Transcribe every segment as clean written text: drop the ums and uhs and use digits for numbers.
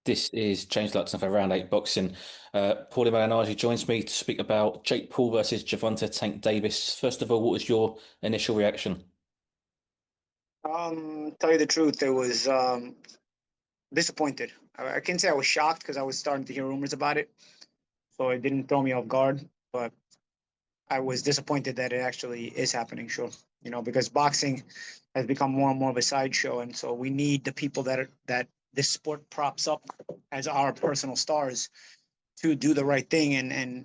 This is James Luxon for Round 8 Boxing. Paulie Malignaggi joins me to speak about Jake Paul versus Gervonta Tank Davis. First of all, what was your initial reaction? Tell you the truth, it was disappointed. I can't say I was shocked because I was starting to hear rumors about it, so it didn't throw me off guard. But I was disappointed that it actually is happening. Sure, because boxing has become more and more of a sideshow, and so we need the people that this sport props up as our personal stars to do the right thing and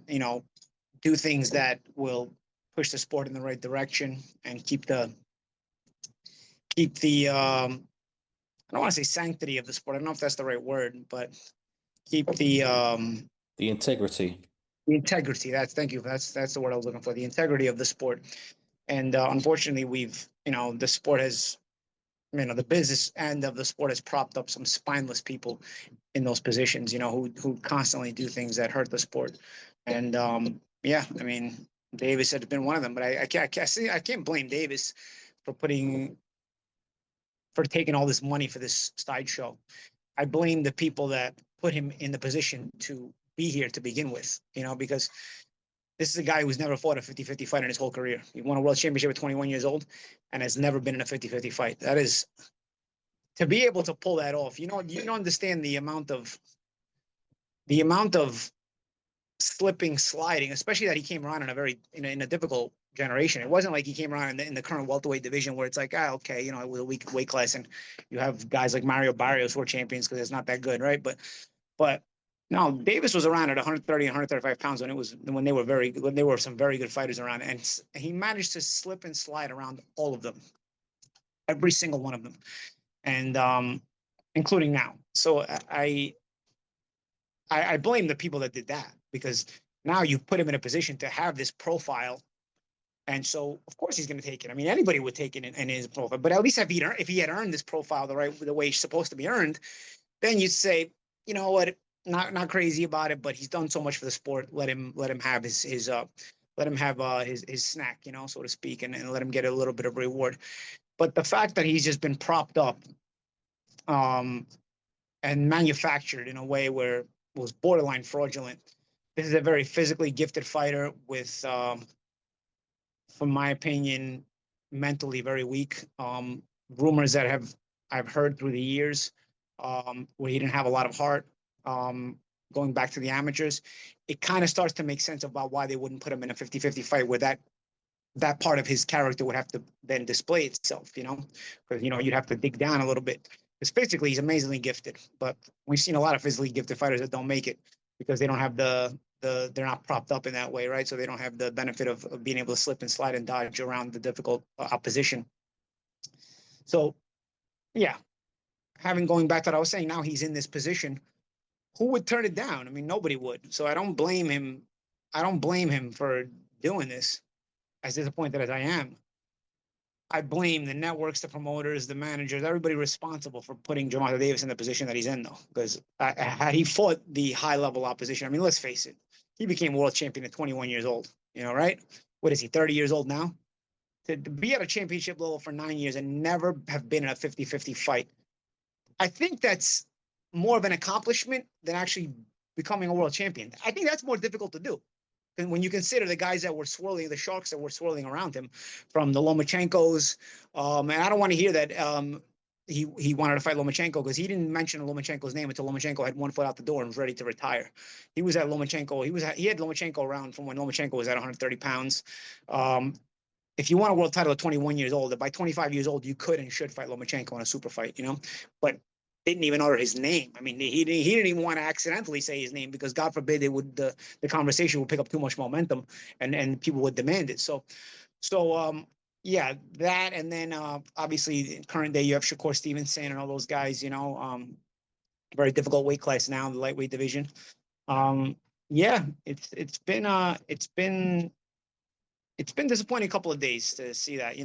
do things that will push the sport in the right direction and keep the I don't want to say sanctity of the sport. I don't know if that's the right word, but keep The integrity. the integrity. That's thank you. That's the word I was looking for. The integrity of the sport. And unfortunately, the sport has the business end of the sport has propped up some spineless people in those positions. Who constantly do things that hurt the sport. And yeah, I mean, Davis had been one of them, but I can't blame Davis for taking all this money for this sideshow. I blame the people that put him in the position to be here to begin with, because this is a guy who's never fought a 50-50 fight in his whole career. He won a world championship at 21 years old and has never been in a 50-50 fight. That is to be able to pull that off. You don't understand the amount of slipping, sliding, especially that he came around in a difficult generation. It wasn't like he came around in the current welterweight division where it's like, okay, it was a weak weight class, and you have guys like Mario Barrios who are champions because it's not that good, right? But no, Davis was around at 130 and 135 pounds when they were some very good fighters around, and he managed to slip and slide around all of them, every single one of them, and including now. So I blame the people that did that because now you put him in a position to have this profile. And so, of course, he's going to take it. I mean, anybody would take it in his profile. But at least if he had earned this profile the way it's supposed to be earned, then you'd say, you know what, not crazy about it, but he's done so much for the sport. Let him have his snack, so to speak, and let him get a little bit of reward. But the fact that he's just been propped up um, and manufactured in a way where it was borderline fraudulent. This is a very physically gifted fighter with, from my opinion, mentally very weak. Rumors that I've heard through the years, where he didn't have a lot of heart. Going back to the amateurs, it kind of starts to make sense about why they wouldn't put him in a 50-50 fight where that part of his character would have to then display itself, because, you'd have to dig down a little bit. Because physically, he's amazingly gifted, but we've seen a lot of physically gifted fighters that don't make it because they don't have they're not propped up in that way, right? So they don't have the benefit of being able to slip and slide and dodge around the difficult opposition. So, yeah, having going back to what I was saying, now he's in this position. Who would turn it down? I mean, nobody would. So I don't blame him. I don't blame him for doing this, as disappointed as I am. I blame the networks, the promoters, the managers, everybody responsible for putting Gervonta Davis in the position that he's in, though. Because had he fought the high level opposition, I mean, let's face it, he became world champion at 21 years old, right? What is he, 30 years old now? To be at a championship level for 9 years and never have been in a 50-50 fight, I think that's more of an accomplishment than actually becoming a world champion. I think that's more difficult to do. And when you consider the guys that were swirling, the sharks that were swirling around him, from the Lomachenkos, and I don't want to hear that he wanted to fight Lomachenko because he didn't mention Lomachenko's name until Lomachenko had one foot out the door and was ready to retire. He was at Lomachenko. He had Lomachenko around from when Lomachenko was at 130 pounds. If you want a world title at 21 years old, by 25 years old, you could and should fight Lomachenko in a super fight, But didn't even utter his name. I mean, he didn't even want to accidentally say his name because God forbid the conversation would pick up too much momentum and people would demand it. So yeah, that and then obviously in current day you have Shakur Stevenson and all those guys. Very difficult weight class now in the lightweight division. Yeah, it's been disappointing a couple of days to see that.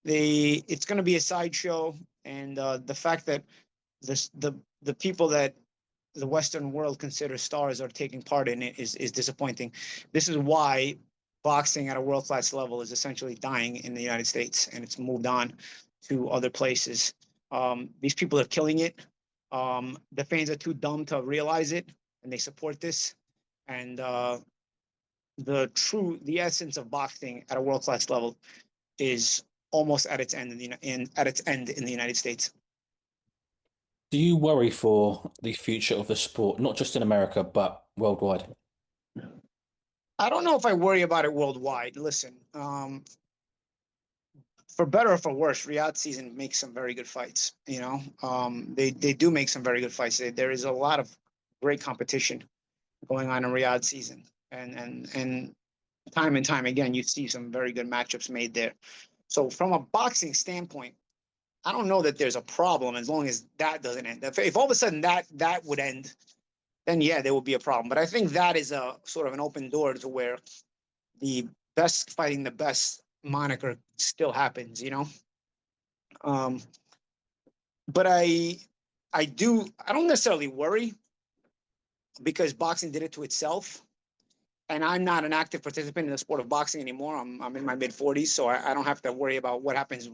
It's going to be a sideshow, and the fact that the people that the Western world considers stars are taking part in it is disappointing. This is why boxing at a world class level is essentially dying in the United States, and it's moved on to other places. These people are killing it. The fans are too dumb to realize it, and they support this. And the essence of boxing at a world class level is almost at its end at its end in the United States. Do you worry for the future of the sport, not just in America, but worldwide? I don't know if I worry about it worldwide. Listen, for better or for worse, Riyadh season makes some very good fights. They do make some very good fights. There is a lot of great competition going on in Riyadh season, and time and time again, you see some very good matchups made there. So from a boxing standpoint, I don't know that there's a problem as long as that doesn't end. If all of a sudden that would end, then yeah, there would be a problem. But I think that is a sort of an open door to where the best fighting the best moniker still happens. Um, but I don't necessarily worry because boxing did it to itself. And I'm not an active participant in the sport of boxing anymore. I'm in my mid 40s, so I don't have to worry about what happens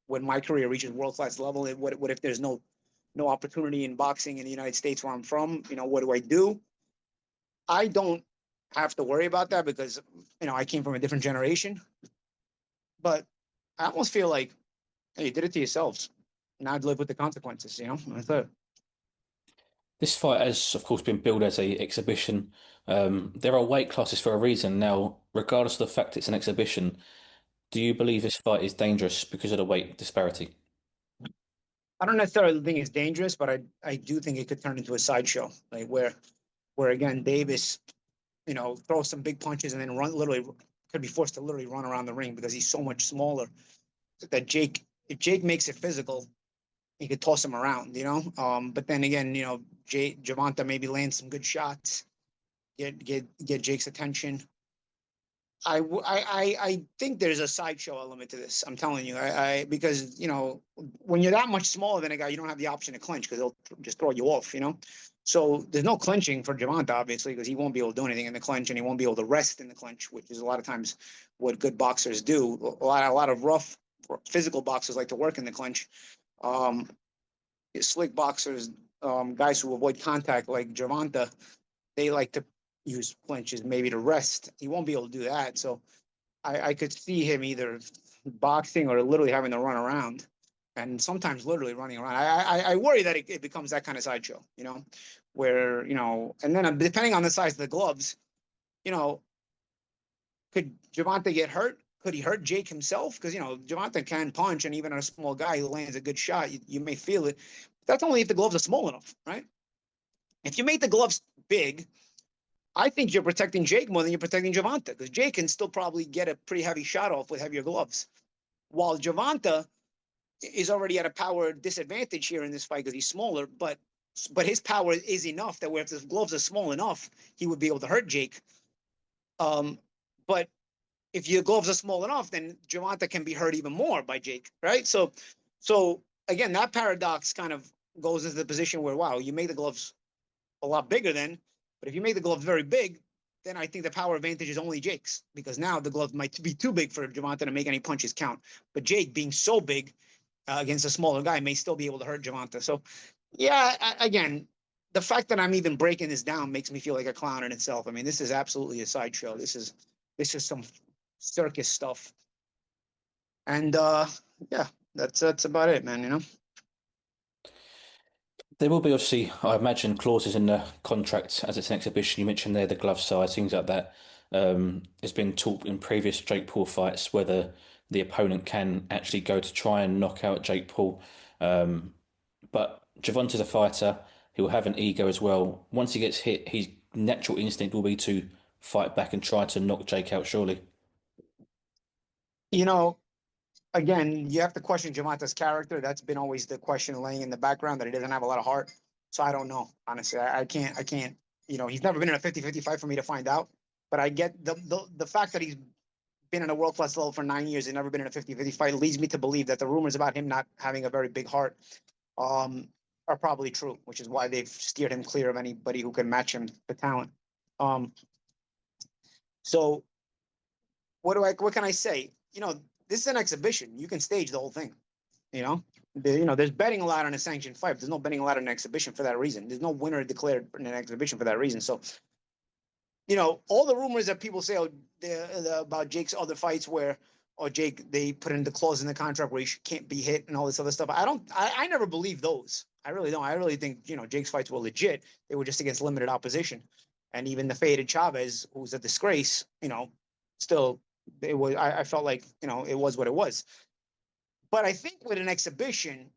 when my career reaches world class level. What if there's no opportunity in boxing in the United States where I'm from? What do I do? I don't have to worry about that because I came from a different generation. But I almost feel like, hey, you did it to yourselves. Now I'd live with the consequences. I thought, This fight has, of course, been billed as a exhibition. There are weight classes for a reason. Now, regardless of the fact it's an exhibition, do you believe this fight is dangerous because of the weight disparity? I don't necessarily think it's dangerous, but I do think it could turn into a sideshow, like where again Davis, throws some big punches and then literally could be forced to literally run around the ring because he's so much smaller that if Jake makes it physical, he could toss him around. But then again, Gervonta maybe lands some good shots, get Jake's attention. I think there's a sideshow element to this. I'm telling you, because when you're that much smaller than a guy, you don't have the option to clinch because they'll just throw you off. So there's no clinching for Gervonta, obviously, because he won't be able to do anything in the clinch and he won't be able to rest in the clinch, which is a lot of times what good boxers do. A lot of rough physical boxers like to work in the clinch. Um, Slick boxers, guys who avoid contact like Gervonta, they like to use clinches maybe to rest. He won't be able to do that. So I could see him either boxing or literally having to run around, and sometimes literally running around. I worry that it becomes that kind of sideshow, where and then depending on the size of the gloves, you know, could Gervonta get hurt? Could he hurt Jake himself? Because Gervonta can punch, and even a small guy who lands a good shot, you may feel it. That's only if the gloves are small enough, right? If you make the gloves big, I think you're protecting Jake more than you're protecting Gervonta because Jake can still probably get a pretty heavy shot off with heavier gloves, while Gervonta is already at a power disadvantage here in this fight because he's smaller. But his power is enough that where if the gloves are small enough, he would be able to hurt Jake. But if your gloves are small enough, then Gervonta can be hurt even more by Jake, right? So again, that paradox kind of goes into the position where wow, you make the gloves a lot bigger then. But if you make the gloves very big, then I think the power advantage is only Jake's because now the gloves might be too big for Gervonta to make any punches count. But Jake being so big against a smaller guy may still be able to hurt Gervonta. So, yeah, again, the fact that I'm even breaking this down makes me feel like a clown in itself. I mean, this is absolutely a sideshow. This is some circus stuff. And yeah, that's about it, man. There will be obviously, I imagine, clauses in the contract as it's an exhibition. You mentioned there the glove size, things like that. It's been taught in previous Jake Paul fights whether the opponent can actually go to try and knock out Jake Paul. Um, but Gervonta's a fighter. He'll have an ego as well. Once he gets hit, his natural instinct will be to fight back and try to knock Jake out, surely. You know, again, you have to question Gervonta's character. That's been always the question laying in the background that he doesn't have a lot of heart. So I don't know. Honestly, I can't. He's never been in a 50-50 fight for me to find out. But I get the fact that he's been in a world class level for 9 years and never been in a 50-50 fight leads me to believe that the rumors about him not having a very big heart um, are probably true, which is why they've steered him clear of anybody who can match him for talent. Um, so what can I say? This is an exhibition. You can stage the whole thing. You know, there's betting allowed on a sanctioned fight. But there's no betting allowed on an exhibition for that reason. There's no winner declared in an exhibition for that reason. So, all the rumors that people say about Jake's other fights where, or Jake, they put in the clause in the contract where he can't be hit and all this other stuff. I never believe those. I really don't. I really think, Jake's fights were legit. They were just against limited opposition. And even the faded Chavez, who's a disgrace, still, it was, I felt like, it was what it was. But I think with an exhibition,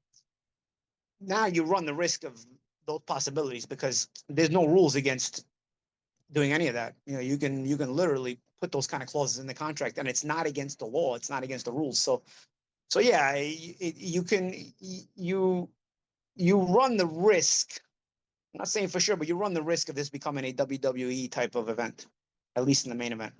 now you run the risk of those possibilities because there's no rules against doing any of that. You can literally put those kind of clauses in the contract, and it's not against the law. It's not against the rules. So yeah, you run the risk. I'm not saying for sure, but you run the risk of this becoming a WWE type of event, at least in the main event.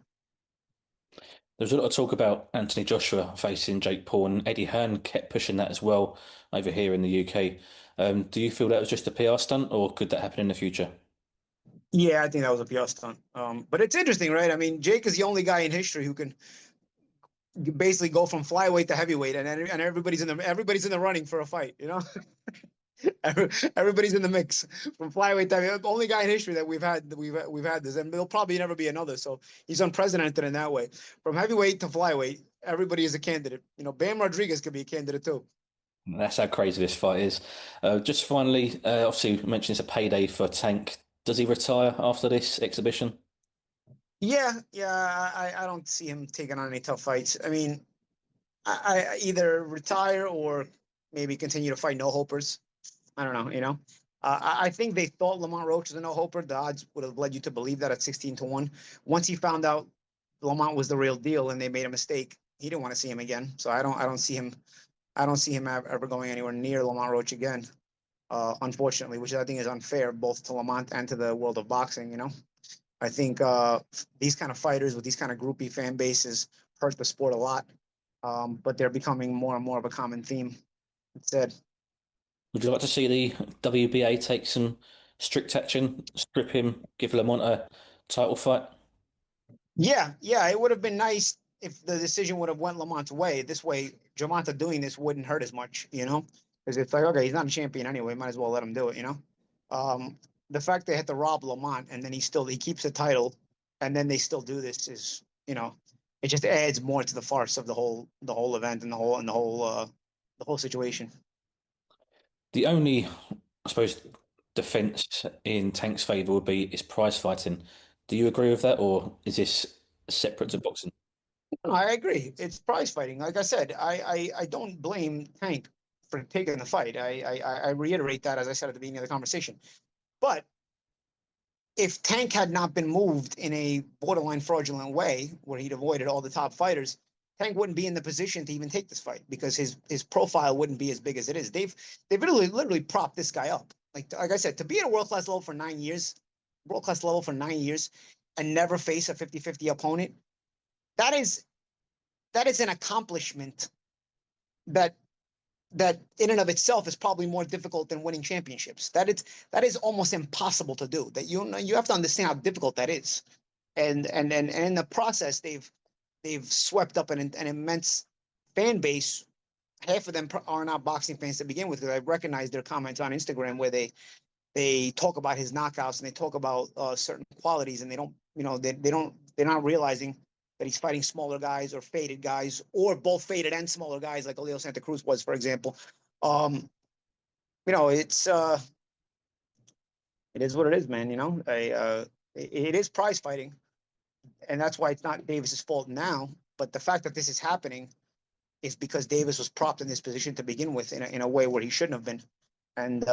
There's a lot of talk about Anthony Joshua facing Jake Paul, and Eddie Hearn kept pushing that as well over here in the UK. Do you feel that was just a PR stunt, or could that happen in the future? Yeah, I think that was a PR stunt. But it's interesting, right? I mean, Jake is the only guy in history who can basically go from flyweight to heavyweight, and everybody's in the running for a fight. Everybody's in the mix from flyweight to heavyweight. The only guy in history that we've had this, and there'll probably never be another. So he's unprecedented in that way. From heavyweight to flyweight, everybody is a candidate. Bam Rodriguez could be a candidate too. That's how crazy this fight is. Just finally, obviously, you mentioned it's a payday for Tank. Does he retire after this exhibition? Yeah. I don't see him taking on any tough fights. I mean, I either retire or maybe continue to fight no hopers. I don't know. I think they thought Lamont Roach was a no hoper. The odds would have led you to believe that at 16-1. Once he found out Lamont was the real deal and they made a mistake, he didn't want to see him again. So I don't see him. I don't see him ever going anywhere near Lamont Roach again. Unfortunately, which I think is unfair both to Lamont and to the world of boxing. I think these kind of fighters with these kind of groupie fan bases hurt the sport a lot. But they're becoming more and more of a common theme. Instead. Would you like to see the WBA take some strict action, strip him, give Lamont a title fight? Yeah, it would have been nice if the decision would have went Lamont's way. This way, Gervonta doing this wouldn't hurt as much, because it's like, okay, he's not a champion anyway, might as well let him do it. Um, the fact they had to rob Lamont and then he keeps the title, and then they still do this is, it just adds more to the farce of the whole event and the whole situation. The only, I suppose, defense in Tank's favour would be his prize fighting. Do you agree with that, or is this separate to boxing? No, I agree. It's prize fighting. Like I said, I don't blame Tank for taking the fight. I reiterate that as I said at the beginning of the conversation. But if Tank had not been moved in a borderline fraudulent way, where he'd avoided all the top fighters, Tank wouldn't be in the position to even take this fight because his profile wouldn't be as big as it is. They've literally propped this guy up. Like I said, to be at a world class level for 9 years, and never face a 50-50 opponent, that is an accomplishment that in and of itself is probably more difficult than winning championships. That is almost impossible to do. That you have to understand how difficult that is, and in the process they've swept up an immense fan base. Half of them are not boxing fans to begin with. Because I recognize their comments on Instagram where they talk about his knockouts and they talk about certain qualities, and they don't, they're not realizing that he's fighting smaller guys or faded guys or both faded and smaller guys like Leo Santa Cruz was, for example. It's it is what it is, man. It is prize fighting, and that's why it's not Davis's fault now. But the fact that this is happening is because Davis was propped in this position to begin with in a way where he shouldn't have been, and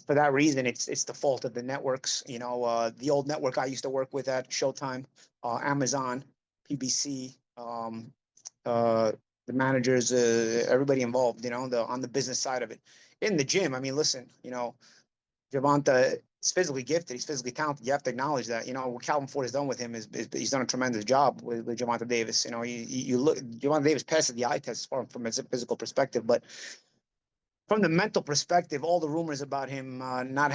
for that reason, it's the fault of the networks. The old network I used to work with at Showtime, Amazon, PBC, the managers, everybody involved. On the business side of it. In the gym, I mean, listen, Gervonta is physically gifted. He's physically talented. You have to acknowledge that. What Calvin Ford has done with him is he's done a tremendous job with Gervonta Davis. You look, Gervonta Davis passes the eye test from a physical perspective, but from the mental perspective, all the rumors about him not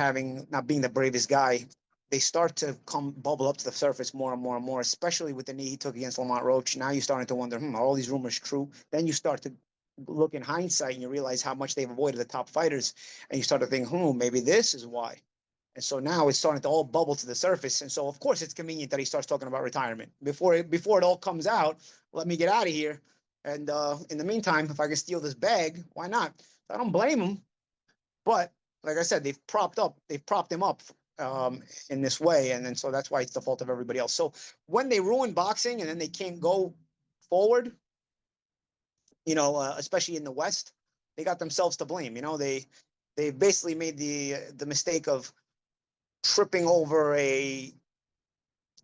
being the bravest guy, they start to bubble up to the surface more and more and more, especially with the knee he took against Lamont Roach. Now you're starting to wonder, are all these rumors true? Then you start to look in hindsight and you realize how much they've avoided the top fighters, and you start to think, maybe this is why. And so now it's starting to all bubble to the surface. And so of course it's convenient that he starts talking about retirement before it all comes out. Let me get out of here. And in the meantime, if I can steal this bag, why not? I don't blame him. But like I said, they've propped him up in this way, and then so that's why it's the fault of everybody else. So when they ruin boxing and then they can't go forward, especially in the West, they got themselves to blame. They basically made the mistake of tripping over a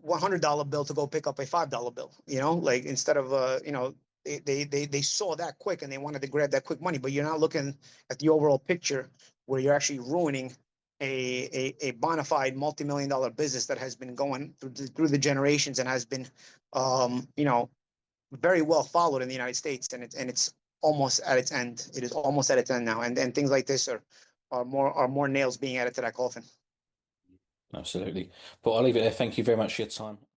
$100 bill to go pick up a $5 bill. Like instead of they saw that quick and they wanted to grab that quick money, but you're not looking at the overall picture where you're actually ruining a bona fide multi-million-dollar business that has been going through the generations and has been very well followed in the United States, and it's almost at its end. It is almost at its end now, and things like this are more nails being added to that coffin. Absolutely. But I'll leave it there. Thank you very much for your time.